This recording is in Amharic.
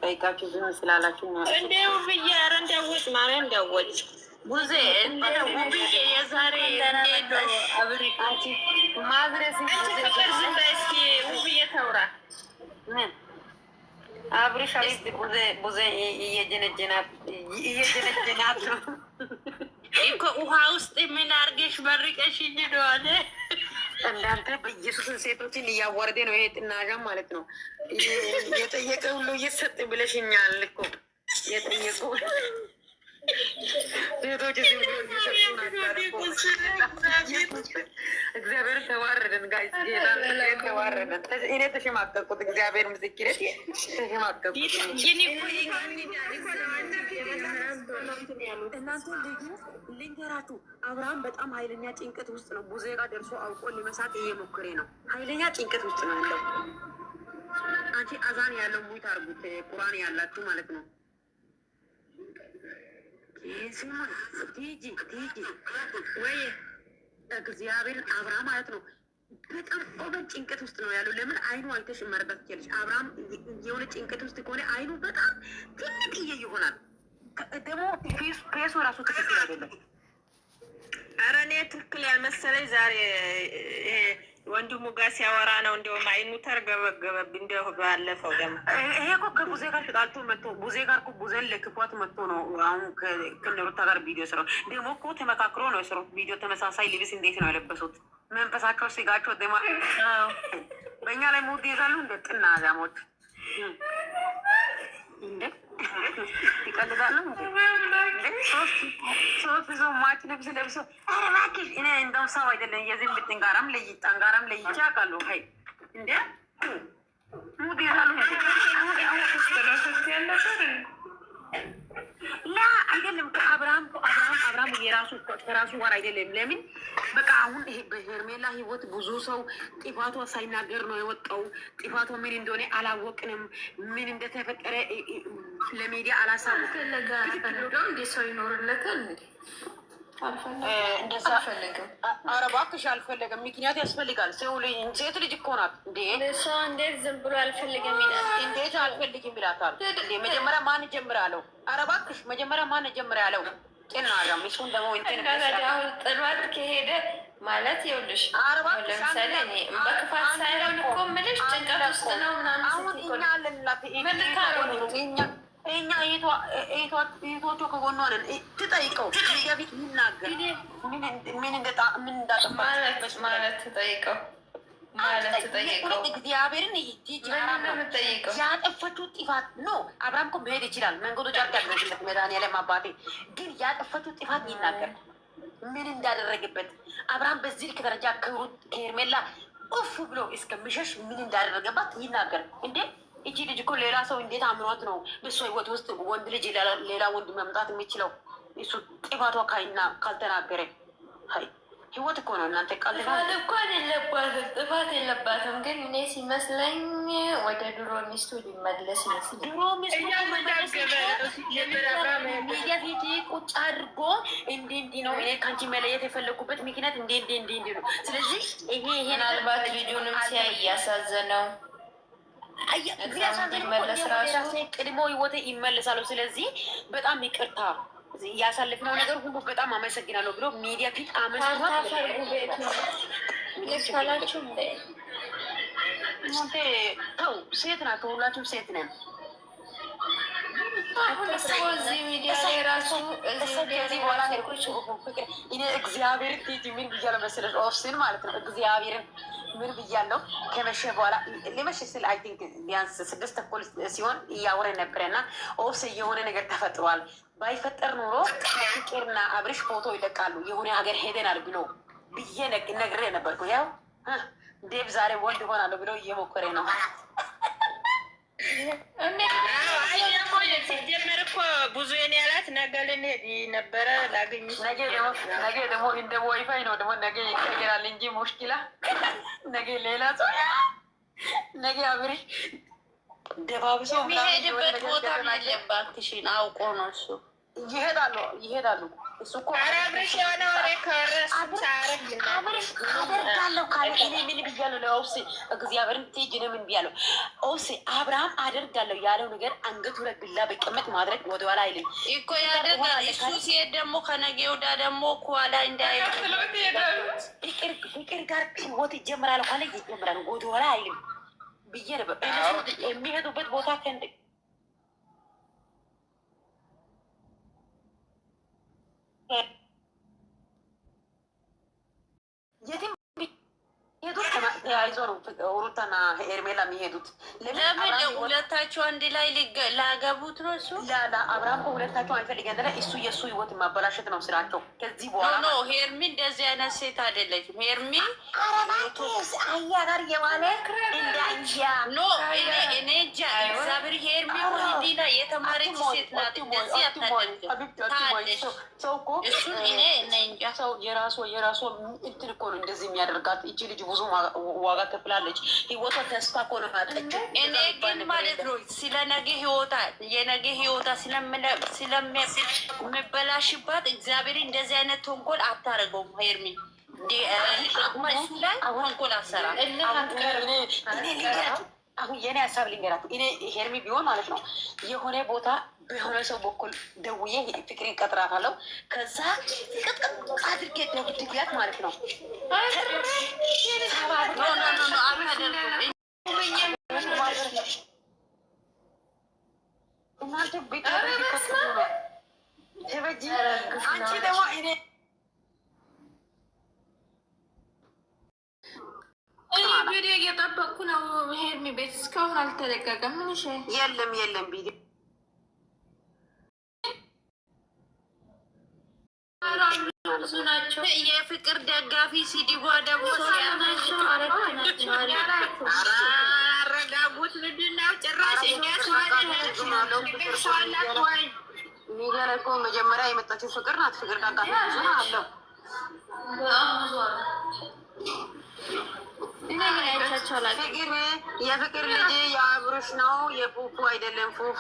ጠይቃችሁ ዝም ስላላችሁ እንደው ብዬ ኧረ እንዳወጭ ማርያም እንዳወጭ ጉዜ ውብዬ የዛሬ አብሪቃች ማድረስ ፍቅር ዝም በይ እስኪ ውብዬ ተውራ አብሪሻ ቡዜ እየጀነጀናት ነው እኮ ውሃ ውስጥ ምን አርገሽ መርቀሽ እንድዋለ እናንተ በኢየሱስን ሴቶችን እያዋረደ ነው። ይሄ ጥናዣ ማለት ነው። የጠየቀ ሁሉ እየሰጥ ብለሽኛል እኮ የጠየቁ ሴቶች እግዚአብሔር ተዋረደን፣ ጋይ ተዋረደን። እኔ ተሸማቀቁት። እግዚአብሔር ምስክር ተሸማቀቁት። እናንተ ልንገራችሁ፣ አብርሃም በጣም ኃይለኛ ጭንቀት ውስጥ ነው። ቡዜ ጋር ደርሶ አውቆ ሊመሳት እየሞከረ ነው። ኃይለኛ ጭንቀት ውስጥ ነው ያለው። አንቺ አዛን ያለው ሙት አርጉት፣ ቁርአን ያላችሁ ማለት ነው። ቲጂ ወይ እግዚአብሔር አብርሃም ማለት ነው በጣም ኦቨር ጭንቀት ውስጥ ነው ያለው። ለምን አይኑ አይተሽ መረዳት ትችላለሽ። አብርሃም የሆነ ጭንቀት ውስጥ ከሆነ አይኑ በጣም ትልቅዬ ይሆናል። ደግሞ ፌሱ ራሱ ትክክል አይደለም። ኧረ እኔ ትክክል ያልመሰለኝ ዛሬ ወንድሙ ጋር ሲያወራ ነው። እንዲሁም አይኑ ተርገበገበብ እንዲሁ ባለፈው ደግሞ ይሄ እኮ ከቡዜ ጋር ተጣልቶ መጥቶ ቡዜ ጋር እኮ ቡዜን ለክፏት መጥቶ ነው። አሁን ከነሩታ ጋር ቪዲዮ ስራው ደግሞ እኮ ተመካክሮ ነው የሰሩት ቪዲዮ። ተመሳሳይ ልብስ እንዴት ነው የለበሱት? መንፈሳቸው ሲጋቸው ደማ በእኛ ላይ ሙድ ይዛሉ እንደ ጥና ዛሞች እንደ ይቀልዳሉ። ሶስት ሰው ማች ልብስ ለብሶ ኧረ እባክሽ እኔ እንደው ሰው አይደለም። የዝም ብትንጋራም ጠንጋራም ለይቼ አውቃለሁ። ሀይ እንደ ሙድ ይዛሉ ላ አይደለም። አብርሃም የራሱ ወር አይደለም። ለምን በቃ አሁን ይሄ በሄርሜላ ህይወት ብዙ ሰው ጥፋቷ ሳይናገር ነው የወጣው። ጥፋቷ ምን እንደሆነ አላወቅንም። ምን እንደተፈጠረ ለሚዲያ አላሳወቅም። እንደ ሰው ይኖርለታል እንዴ? እንደዛ አልፈለግም። ኧረ እባክሽ አልፈለግም። ምክንያት ያስፈልጋል። ሴት ልጅ እኮ ናት እንዴ። ሰው እንዴት ዝም ብሎ አልፈልግም ይላል? እንዴት አልፈልግም ይላታል እንዴ? መጀመሪያ ማን ጀምራለው? ኧረ እባክሽ መጀመሪያ ማን ጀምራለው? ጤናራም እሱን ደግሞ አሁን ጥሏት ከሄደ ማለት ይኸውልሽ፣ ለምሳሌ እኔ በክፋት ሳይሆን እኮ የምልሽ ጭንቀት ውስጥ ነው ምናምን። አሁን እኛ አለንላት እኛ እህቶቹ ከጎኗ ነን። ትጠይቀው ፊት ይናገር ምን እንዳጠፋች ማለት ትጠይቀው እግዚአብሔርን ያጠፈችው ጥፋት ነው። አብርሃም እኮ መሄድ ይችላል። መንገዱ ጫርቅ ያደረግለት መድኃኒዓለም አባቴ ግን ያጠፈችው ጥፋት ይናገር ምን እንዳደረግበት። አብርሃም በዚህ ልክ ደረጃ ከሄርሜላ ኡፍ ብሎ እስከሚሸሽ ምን እንዳደረገባት ይናገር እንዴ። እቺ ልጅ እኮ ሌላ ሰው እንዴት አምኗት ነው በሷ ህይወት ውስጥ ወንድ ልጅ ሌላ ወንድ መምጣት የሚችለው? እሱ ጥፋቷ ካልተናገረ ሀይ ህይወት እኮ ነው እናንተ። ጥፋት እኮ የለባትም፣ ጥፋት የለባትም። ግን እኔ ሲመስለኝ ወደ ድሮ ሚስቱ ሊመለስ ይመስል ድሮ ሚስቱ ሚዲያ ፊት ቁጭ አድርጎ እንዲ ነው እኔ ከአንቺ መለየት የፈለጉበት ምክንያት እንዲ ነው። ስለዚህ ይሄ ምናልባት ልጁንም ሲያይ እያሳዘነው ቅድሞ ህይወቴ ይመለሳሉ። ስለዚህ በጣም ይቅርታ ያሳልፍነው ነገር ሁሉ በጣም አመሰግናለሁ ብሎ ሚዲያ ፊት አመሰግናላችሁ። ተው ሴት ናት፣ ሁላችሁም ሴት ነን። እግዚአብሔር ምን ብያለሁ መሰለሽ? ኦፍስን ማለት ነው። እግዚአብሔርን ምን ብያለሁ? ከመሸ በኋላ ሊመሽ ስል አይ ቲንክ ቢያንስ 6 ተኩል ሲሆን እያወራን ነበረ እና ኦፍስ የሆነ ነገር ተፈጥሯል። ባይፈጠር ኖሮ ፍቅርና አብርሽ ፎቶ ይለቃሉ የሆነ ሀገር ሄደናል ብሎ ብዬ ነግሬ ነበርኩ። ያው ዴቭ ዛሬ ወንድ ይሆናሉ ብሎ እየሞከረ ነው። ሲጀመር እኮ ብዙ የኔ ያላት ነገ ልንሄድ ነበረ ላገኝ። ነገ ደግሞ እንደ ዋይፋይ ነው ደግሞ ነገ ይቀየራል እንጂ ሙሽኪላ ነገ ሌላ ሰው ነገ አብርሽ ደባብሰው የሚሄድበት ቦታ የለባትሽን አውቆ ነው እሱ። ይሄዳሉ እሱ እኮ አብረሽ የሆነ ወሬ ከረሱ አደርጋለሁ ካለ እኔ ምን ብያለሁ? ለኦብሴ እግዚአብሔርን ትሄጂ ነው ምን ብያለሁ? ኦብሴ አብርሃም አደርጋለሁ ያለው ነገር አንገቱ ላይ ቢላ ቢቀመጥ ማድረግ ወደኋላ አይልም እኮ ያደርጋል። እሱ ሲሄድ ደግሞ ከነገ ወዲያ ደግሞ ከኋላ ፍቅር ጋር ህይወት ይጀምራል ካለ ይጀምራል፣ ወደኋላ አይልም ብዬ ነበር። የሚሄዱበት ቦታ ከንድ የትም ተያይዞ ነው ሩታና ኤርሜላ የሚሄዱት። ለምን ሁለታቸው አንድ ላይ ላገቡት ነው? እሱ አብርሃም ሁለታቸው አይፈልገን እሱ የእሱ ህይወት ማበላሸት ነው ስራቸው። ከዚህ በኋላ ኖ ሄርሚ እንደዚህ አይነት ሴት አይደለችም። ሄርሚ አያ ጋር የዋለ እንደ አያ ኖ እኔ እንጃ እግዚአብሔር ሄርሚ ወንዲና የተማረች ሴት ናት። እንደዚህ አታደርግም። ሰው እኮ እሱን እኔ እንጃ ሰው የራሱ እንትን እኮ ነው እንደዚህ የሚያደርጋት። እቺ ልጅ ብዙ ዋጋ ከፍላለች። ህይወቷ ተስፋ እኮ ነው ማጠች። እኔ ግን ማለት ነው ስለ ነገ ህይወታ የነገ ህይወታ ስለምበላሽባት እግዚአብሔር እንደዚህ አይነት ተንኮል አታደርገውም። ሄርሚ እሱ ላይ ተንኮል አሰራ። አሁን የኔ ሀሳብ ልንገራችሁ። እኔ ሄርሚ ቢሆን ማለት ነው የሆነ ቦታ በሆነ ሰው በኩል ደውዬ ፍቅሬን ቀጥራታለሁ። ከዛ ቅጥቅጥ አድርጌ ደብድቢያት ማለት ነው። እናንተ ቤት ተበጂ አንቺ ደግሞ እኔ ቪዲዮ እየጠበቅኩ ነው። ሄርሚ ቤት እስካሁን አልተለቀቀም። ምን የለም ቪዲዮ ብዙ ናቸው። የፍቅር ደጋፊ ሲዲጓ ደግሞ አረጋጉት። ምንድን ነው ጭራሽ ሚዲያ ላይ እኮ መጀመሪያ የመጣችው ፍቅር ናት። ፍቅር ደጋፊ ብዙ አለው። ፍቅር የፍቅር ልጅ የአብሮሽ ነው፣ የፉፉ አይደለም። ፉፉ